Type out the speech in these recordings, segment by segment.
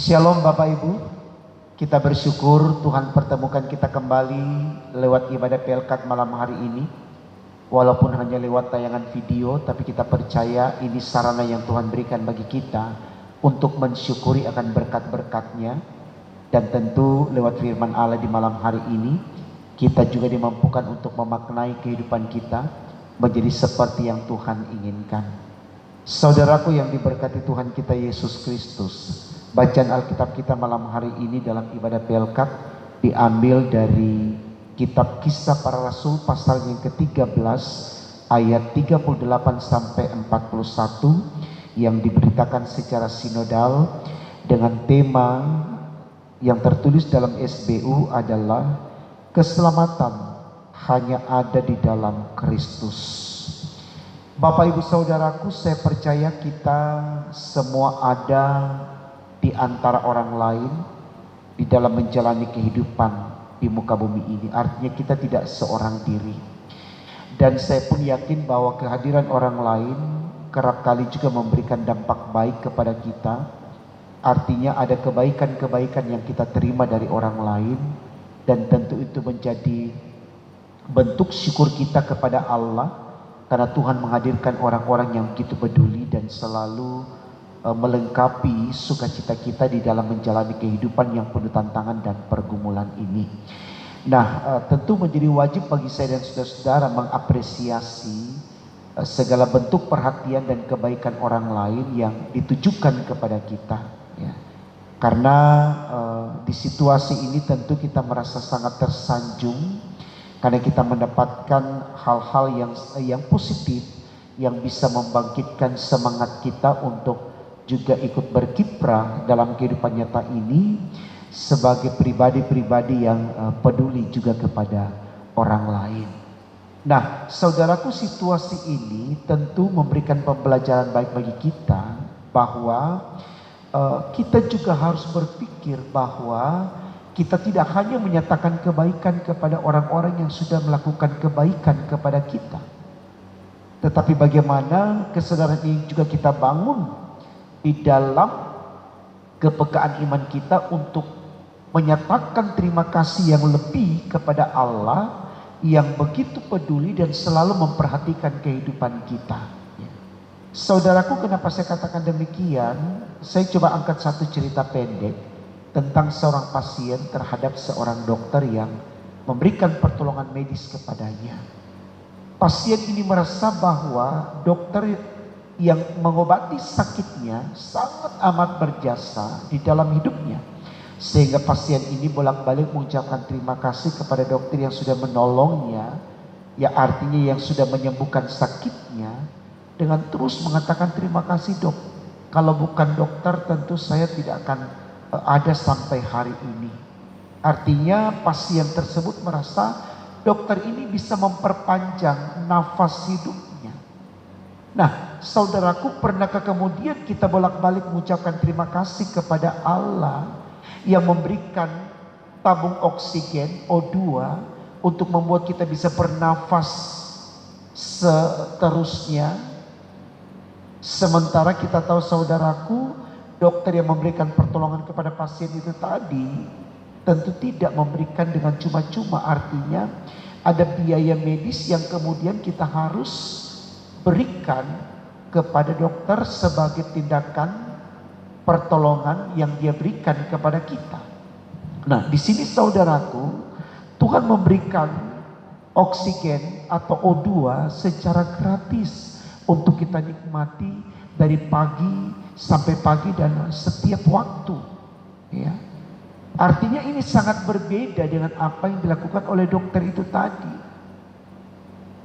Shalom Bapak Ibu, kita bersyukur Tuhan pertemukan kita kembali lewat ibadah PLKAT malam hari ini. Walaupun hanya lewat tayangan video, tapi kita percaya ini sarana yang Tuhan berikan bagi kita untuk mensyukuri akan berkat-berkat-Nya. Dan tentu lewat firman Allah di malam hari ini, kita juga dimampukan untuk memaknai kehidupan kita menjadi seperti yang Tuhan inginkan. Saudaraku yang diberkati Tuhan kita Yesus Kristus, bacaan Alkitab kita malam hari ini dalam ibadah PLKAT diambil dari kitab Kisah Para Rasul pasal yang ke-13 ayat 38 sampai 41 yang diberitakan secara sinodal dengan tema yang tertulis dalam SBU adalah keselamatan hanya ada di dalam Kristus. Bapak Ibu Saudaraku, saya percaya kita semua ada di antara orang lain di dalam menjalani kehidupan di muka bumi ini. Artinya kita tidak seorang diri. Dan saya pun yakin bahwa kehadiran orang lain kerap kali juga memberikan dampak baik kepada kita. Artinya ada kebaikan-kebaikan yang kita terima dari orang lain. Dan tentu itu menjadi bentuk syukur kita kepada Allah. Karena Tuhan menghadirkan orang-orang yang begitu peduli dan selalu melengkapi sukacita kita di dalam menjalani kehidupan yang penuh tantangan dan pergumulan ini. Nah, tentu menjadi wajib bagi saya dan saudara-saudara mengapresiasi segala bentuk perhatian dan kebaikan orang lain yang ditujukan kepada kita. Ya. Karena di situasi ini tentu kita merasa sangat tersanjung karena kita mendapatkan hal-hal yang positif yang bisa membangkitkan semangat kita untuk juga ikut berkiprah dalam kehidupan nyata ini sebagai pribadi-pribadi yang peduli juga kepada orang lain. Nah, saudaraku, situasi ini tentu memberikan pembelajaran baik bagi kita bahwa kita juga harus berpikir bahwa kita tidak hanya menyatakan kebaikan kepada orang-orang yang sudah melakukan kebaikan kepada kita, tetapi bagaimana kesadaran ini juga kita bangun di dalam kepekaan iman kita untuk menyatakan terima kasih yang lebih kepada Allah yang begitu peduli dan selalu memperhatikan kehidupan kita. Saudaraku, kenapa saya katakan demikian? Saya coba angkat satu cerita pendek tentang seorang pasien terhadap seorang dokter yang memberikan pertolongan medis kepadanya. Pasien ini merasa bahwa dokter yang mengobati sakitnya sangat amat berjasa di dalam hidupnya. Sehingga pasien ini bolak-balik mengucapkan terima kasih kepada dokter yang sudah menolongnya, ya artinya yang sudah menyembuhkan sakitnya, dengan terus mengatakan terima kasih dok. Kalau bukan dokter tentu saya tidak akan ada sampai hari ini. Artinya pasien tersebut merasa dokter ini bisa memperpanjang nafas hidupnya. Nah, saudaraku, pernahkah kemudian kita bolak-balik mengucapkan terima kasih kepada Allah yang memberikan tabung oksigen O2 untuk membuat kita bisa bernafas seterusnya. Sementara kita tahu, saudaraku, dokter yang memberikan pertolongan kepada pasien itu tadi tentu tidak memberikan dengan cuma-cuma. Artinya ada biaya medis yang kemudian kita harus berikan kepada dokter sebagai tindakan pertolongan yang dia berikan kepada kita. Nah, di sini saudaraku, Tuhan memberikan oksigen atau O2 secara gratis untuk kita nikmati dari pagi sampai pagi dan setiap waktu. Ya. Artinya ini sangat berbeda dengan apa yang dilakukan oleh dokter itu tadi.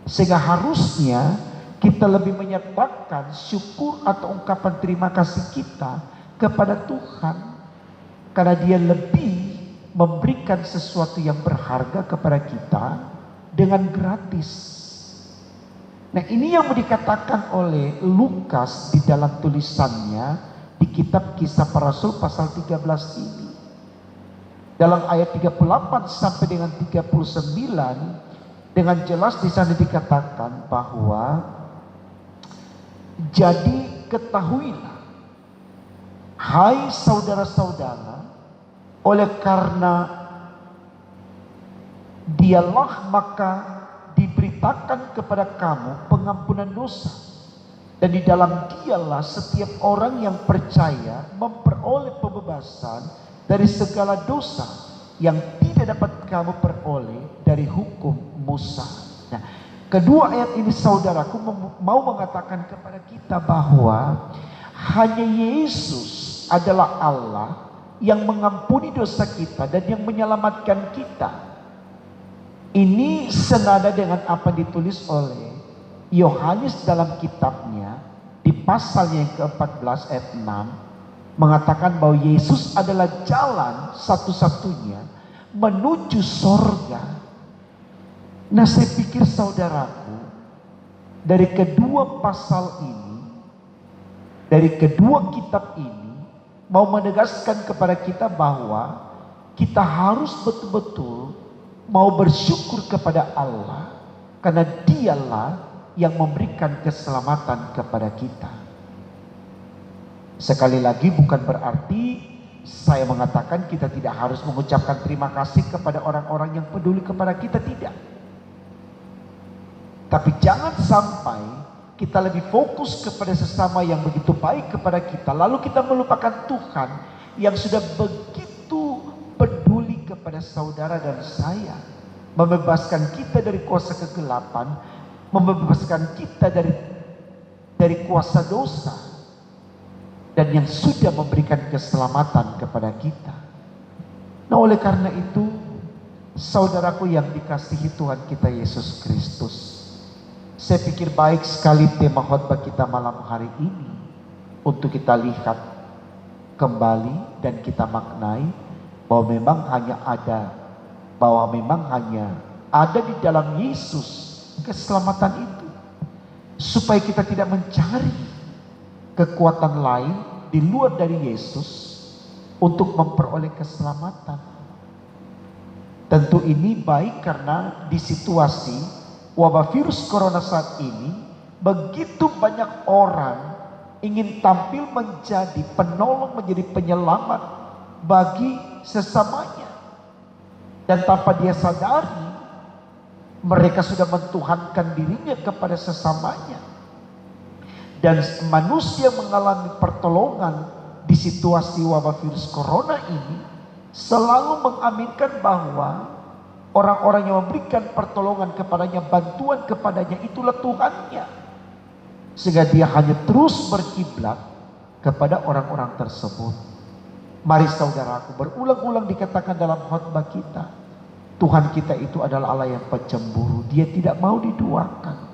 Sehingga harusnya kita lebih menyatakan syukur atau ungkapan terima kasih kita kepada Tuhan, karena Dia lebih memberikan sesuatu yang berharga kepada kita dengan gratis. Nah, ini yang dikatakan oleh Lukas di dalam tulisannya di kitab Kisah Para Rasul pasal 13 ini. Dalam ayat 38 sampai dengan 39 dengan jelas di sana dikatakan bahwa jadi ketahuilah Hai saudara-saudara, oleh karena dialah maka diberitakan kepada kamu pengampunan dosa, dan di dalam dialah setiap orang yang percaya memperoleh pembebasan dari segala dosa yang tidak dapat kamu peroleh dari hukum Musa. Nah, kedua ayat ini saudaraku mau mengatakan kepada kita bahwa hanya Yesus adalah Allah yang mengampuni dosa kita dan yang menyelamatkan kita. Ini senada dengan apa ditulis oleh Yohanes dalam kitabnya di pasalnya yang ke-14 ayat 6, mengatakan bahwa Yesus adalah jalan satu-satunya menuju sorga. Nah, saya pikir saudaraku, dari kedua pasal ini, dari kedua kitab ini, mau menegaskan kepada kita bahwa kita harus betul-betul mau bersyukur kepada Allah, karena dialah yang memberikan keselamatan kepada kita. Sekali lagi, bukan berarti saya mengatakan kita tidak harus mengucapkan terima kasih kepada orang-orang yang peduli kepada kita, tidak. Tapi jangan sampai kita lebih fokus kepada sesama yang begitu baik kepada kita, lalu kita melupakan Tuhan yang sudah begitu peduli kepada saudara dan saya, membebaskan kita dari kuasa kegelapan, membebaskan kita dari kuasa dosa, dan yang sudah memberikan keselamatan kepada kita. Nah, oleh karena itu, saudaraku yang dikasihi Tuhan kita Yesus Kristus, saya pikir baik sekali tema khotbah kita malam hari ini untuk kita lihat kembali dan kita maknai bahwa memang hanya ada di dalam Yesus keselamatan itu, supaya kita tidak mencari kekuatan lain di luar dari Yesus untuk memperoleh keselamatan. Tentu ini baik karena di situasi wabah virus corona saat ini, begitu banyak orang ingin tampil menjadi penolong, menjadi penyelamat bagi sesamanya, dan tanpa dia sadari mereka sudah mentuhankan dirinya kepada sesamanya. Dan manusia mengalami pertolongan di situasi wabah virus corona ini selalu mengaminkan bahwa orang-orang yang memberikan pertolongan kepadanya, bantuan kepadanya, itulah Tuhannya. Sehingga dia hanya terus berkiblat kepada orang-orang tersebut. Mari saudaraku, berulang-ulang dikatakan dalam khotbah kita, Tuhan kita itu adalah Allah yang pencemburu. Dia tidak mau diduakan.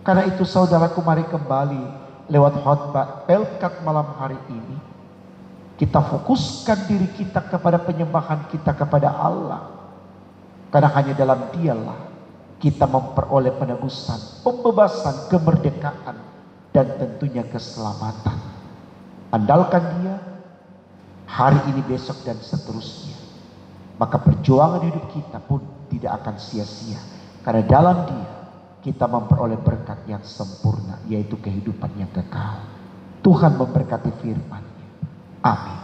Karena itu saudaraku, mari kembali lewat khotbah Pelkat malam hari ini, kita fokuskan diri kita kepada penyembahan kita kepada Allah. Karena hanya dalam dialah kita memperoleh penebusan, pembebasan, kemerdekaan, dan tentunya keselamatan. Andalkan dia hari ini, besok, dan seterusnya. Maka perjuangan hidup kita pun tidak akan sia-sia. Karena dalam dia kita memperoleh berkat yang sempurna, yaitu kehidupan yang kekal. Tuhan memberkati firman-Nya. Amin.